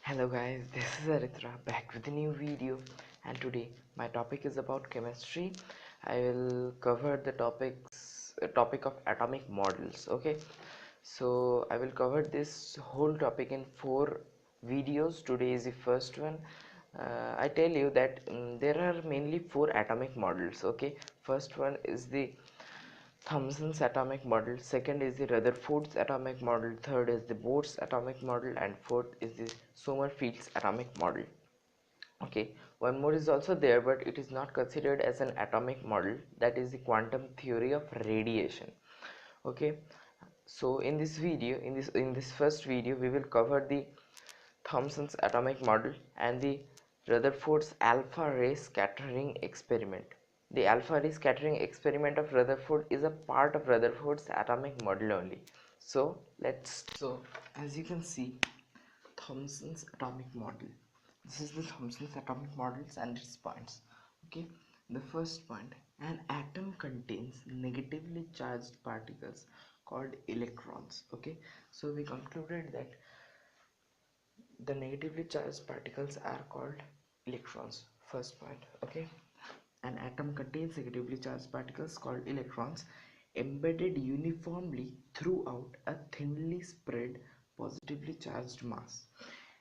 Hello guys, this is Aritra back with a new video, and today my topic is about chemistry. I will cover the topic of atomic models. Okay, so I will cover this whole topic in 4 videos. Today is the first one. I tell you that there are mainly 4 atomic models. Okay, first one is the Thomson's atomic model, second is the Rutherford's atomic model, third is the Bohr's atomic model, and fourth is the Sommerfeld's atomic model. Okay, one more is also there, but it is not considered as an atomic model, that is the quantum theory of radiation. Okay, so in this first video we will cover the Thomson's atomic model and the Rutherford's alpha ray scattering experiment. The alpha ray scattering experiment of Rutherford is a part of Rutherford's atomic model only. So as you can see, Thomson's atomic model. This is the Thomson's atomic models and its points. Okay, the first point: an atom contains negatively charged particles called electrons. Okay, so we concluded that the negatively charged particles are called electrons. First point. Okay, an atom contains negatively charged particles called electrons embedded uniformly throughout a thinly spread positively charged mass.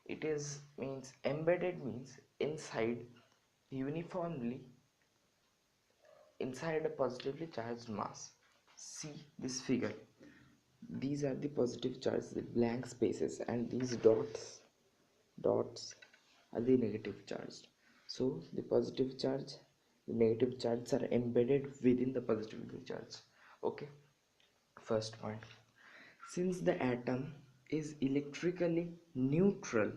It is means embedded means inside, uniformly inside a positively charged mass. See this figure. These are the positive charges, the blank spaces, and these dots are the negative charged. So the positive charge, the negative charges are embedded within the positively charged. Okay, first point: since the atom is electrically neutral,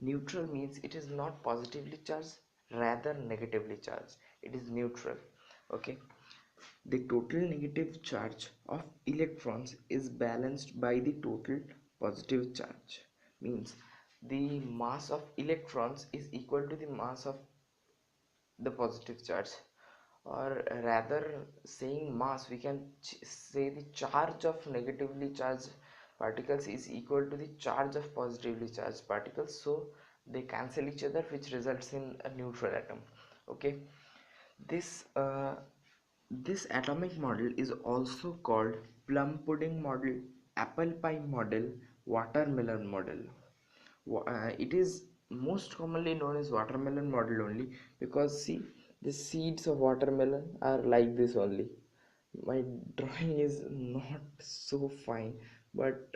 neutral means it is not positively charged, rather negatively charged, it is neutral. Okay, the total negative charge of electrons is balanced by the total positive charge. Means the mass of electrons is equal to the mass of the positive charge, or rather saying mass, we can say the charge of negatively charged particles is equal to the charge of positively charged particles, so they cancel each other, which results in a neutral atom. Okay, this this atomic model is also called plum pudding model, apple pie model, watermelon model. It is most commonly known as watermelon model only because see, the seeds of watermelon are like this only. My drawing is not so fine, but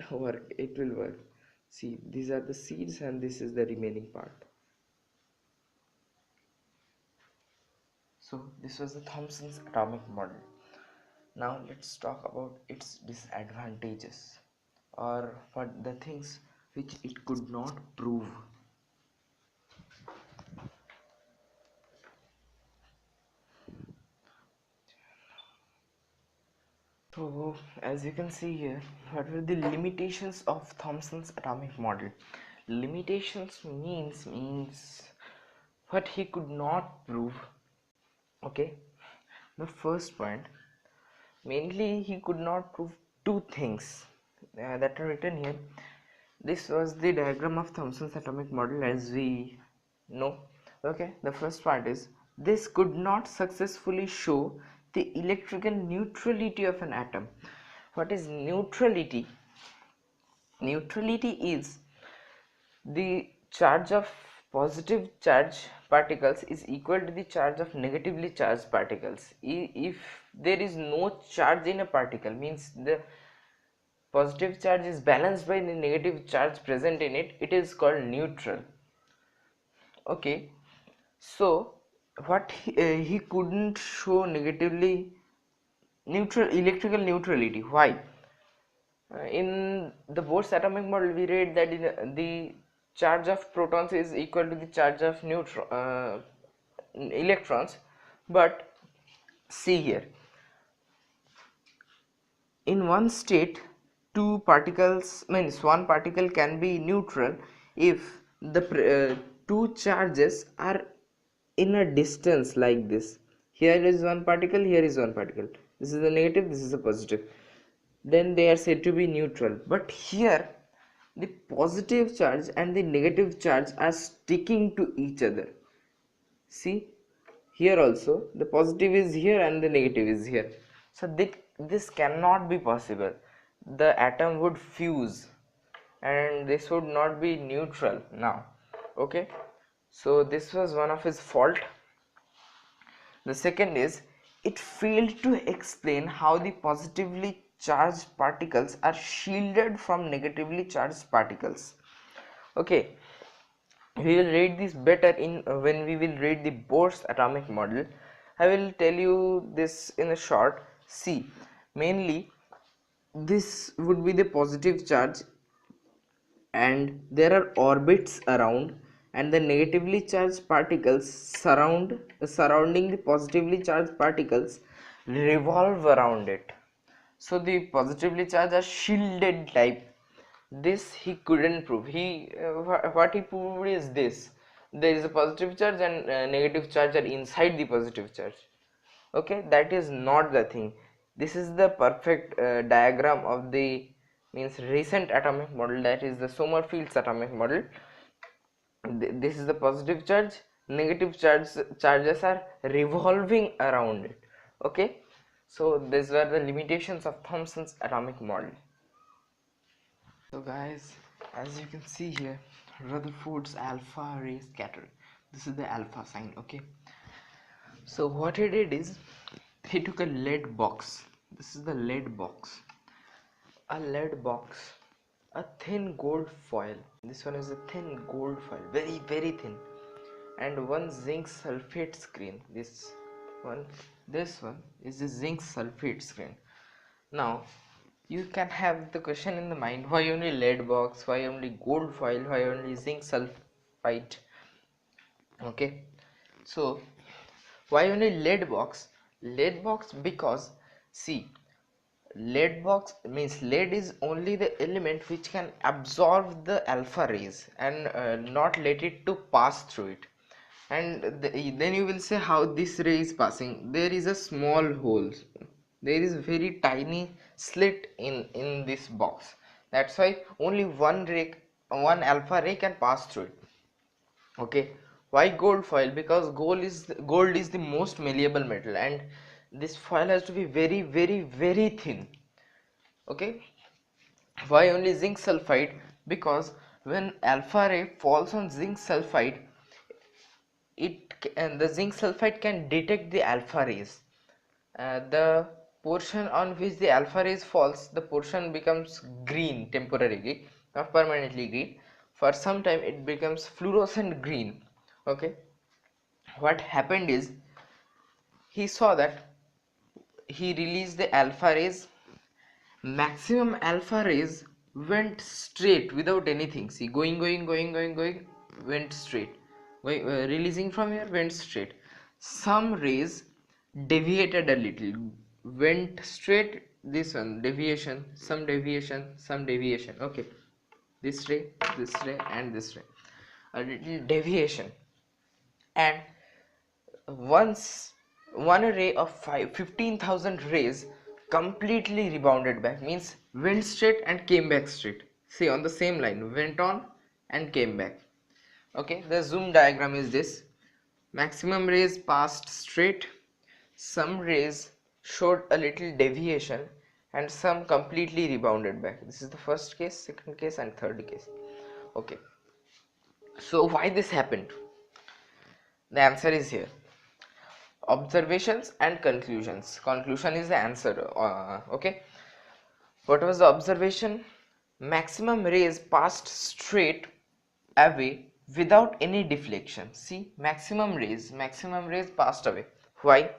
it will work. See, these are the seeds and this is the remaining part. So this was the Thomson's atomic model. Now let's talk about its disadvantages, or what the things which it could not prove. So as you can see here, what were the limitations of Thomson's atomic model? Limitations means what he could not prove. Okay, the first point, mainly he could not prove two things that are written here. This was the diagram of Thomson's atomic model as we know. Okay, the first part is this could not successfully show the electrical neutrality of an atom. What is neutrality? Neutrality is the charge of positive charge particles is equal to the charge of negatively charged particles. If there is no charge in a particle, means the positive charge is balanced by the negative charge present in it, it is called neutral. Okay, so what he couldn't show negatively neutral electrical neutrality. Why? In the Bohr's atomic model, we read that the charge of protons is equal to the charge of electrons. But see here, in one state, two particles means one particle can be neutral if the two charges are in a distance like this. Here is one particle, here is one particle. This is a negative, this is a positive. Then they are said to be neutral. But here the positive charge and the negative charge are sticking to each other. See, here also the positive is here and the negative is here. So this cannot be possible. The atom would fuse and this would not be neutral now. Okay, so this was one of his fault. The second is, it failed to explain how the positively charged particles are shielded from negatively charged particles. Okay, we will read this better in when we will read the Bohr's atomic model. I will tell you this in a short. See, mainly this would be the positive charge and there are orbits around, and the negatively charged particles surrounding the positively charged particles revolve around it. So the positively charged are shielded type. This he couldn't prove. What he proved is this: there is a positive charge and negative charge are inside the positive charge. Okay, that is not the thing. This is the perfect diagram of the means recent atomic model, that is the Sommerfeld's atomic model. This is the positive charge, negative charges are revolving around it. Okay, so these were the limitations of Thomson's atomic model. So guys, as you can see here, Rutherford's alpha ray scatter, this is the alpha sign. Okay, so what he did is, he took a lead box. This is the lead box. A lead box, a thin gold foil. This one is a thin gold foil, very very thin, and one zinc sulfate screen. One, this one is the zinc sulfate screen. Now, you can have the question in the mind: why only lead box? Why only gold foil? Why only zinc sulfite? Okay, so why only lead box? Lead box because, see, lead box means lead is only the element which can absorb the alpha rays and not let it to pass through it. And then you will say how this ray is passing. There is a small hole, there is very tiny slit in this box. That's why only one alpha ray can pass through it. Okay, why gold foil? Because gold is the most malleable metal, and this foil has to be very very very thin. Okay, why only zinc sulfide? Because when alpha ray falls on zinc sulfide, the zinc sulfide can detect the alpha rays. The portion on which the alpha rays falls, the portion becomes green temporarily, not permanently green. For some time it becomes fluorescent green. Okay, what happened is, he saw that he released the alpha rays. Maximum alpha rays went straight without anything. See, going, went straight. Releasing from here, went straight. Some rays deviated a little, went straight. This one, deviation, some deviation, some deviation. Okay, this ray, and this ray, a little deviation. And once one ray of 15,000 rays completely rebounded back, means went straight and came back straight. See, on the same line, went on and came back. Okay, the zoom diagram is this: maximum rays passed straight, some rays showed a little deviation, and some completely rebounded back. This is the first case, second case, and third case. Okay, so why this happened? The answer is here: observations and conclusions. Conclusion is the answer. Okay, what was the observation? Maximum rays passed straight away without any deflection. See, maximum rays passed away. Why?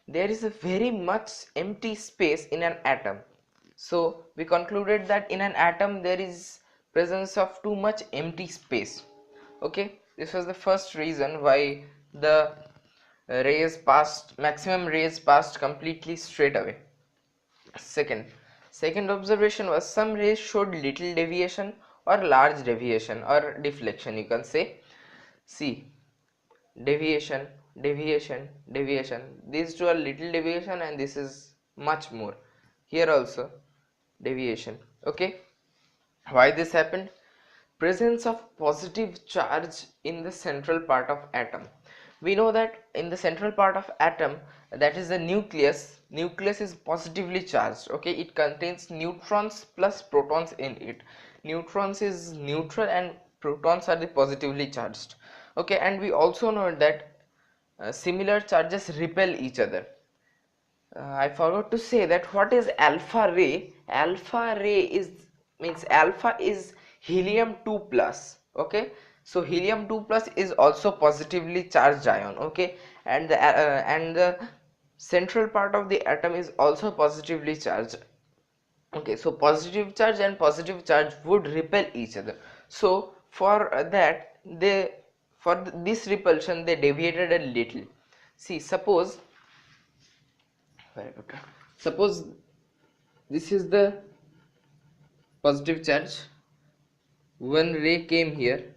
There is a very much empty space in an atom. So we concluded that in an atom there is presence of too much empty space. Okay, this was the first reason why the maximum rays passed completely straight away. Second observation was, some rays showed little deviation or large deviation or deflection, you can say. See, deviation, these two are little deviation and this is much more. Here also deviation. Okay, Why this happened? Presence of positive charge in the central part of atom. We know that in the central part of atom, that is the nucleus is positively charged. Okay, it contains neutrons plus protons in it. Neutrons is neutral and protons are the positively charged. Okay, and we also know that similar charges repel each other. I forgot to say that what is alpha ray. Alpha ray is means alpha is helium 2 plus. Okay, so helium 2 plus is also positively charged ion. Okay, and the central part of the atom is also positively charged. Okay, so positive charge and positive charge would repel each other. So for that they this repulsion they deviated a little. See, suppose, very good. Suppose this is the positive charge. One ray came here,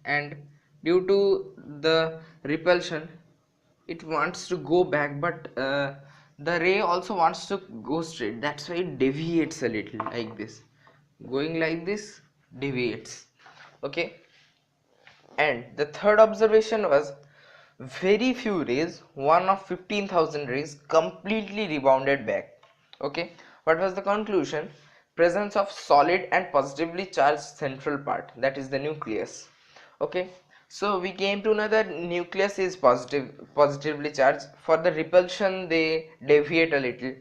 and due to the repulsion, it wants to go back, but the ray also wants to go straight. That's why it deviates a little like this. Going like this, deviates. Okay, and the third observation was very few rays, one of 15,000 rays, completely rebounded back. Okay, what was the conclusion? Presence of solid and positively charged central part, that is the nucleus. Okay, so we came to know that nucleus is positively charged. For the repulsion they deviate a little.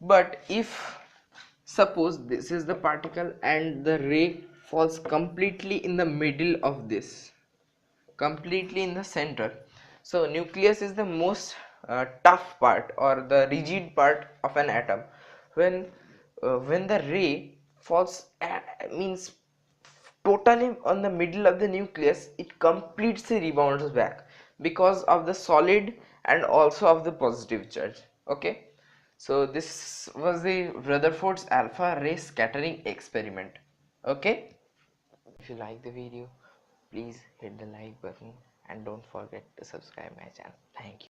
But if suppose this is the particle and the ray falls completely in the middle of this, completely in the center, so nucleus is the most tough part or the rigid part of an atom. When the ray falls means totally on the middle of the nucleus, it completely rebounds back because of the solid and also of the positive charge. Okay, so this was the Rutherford's alpha ray scattering experiment. Okay, if you like the video, please hit the like button and don't forget to subscribe my channel. Thank you.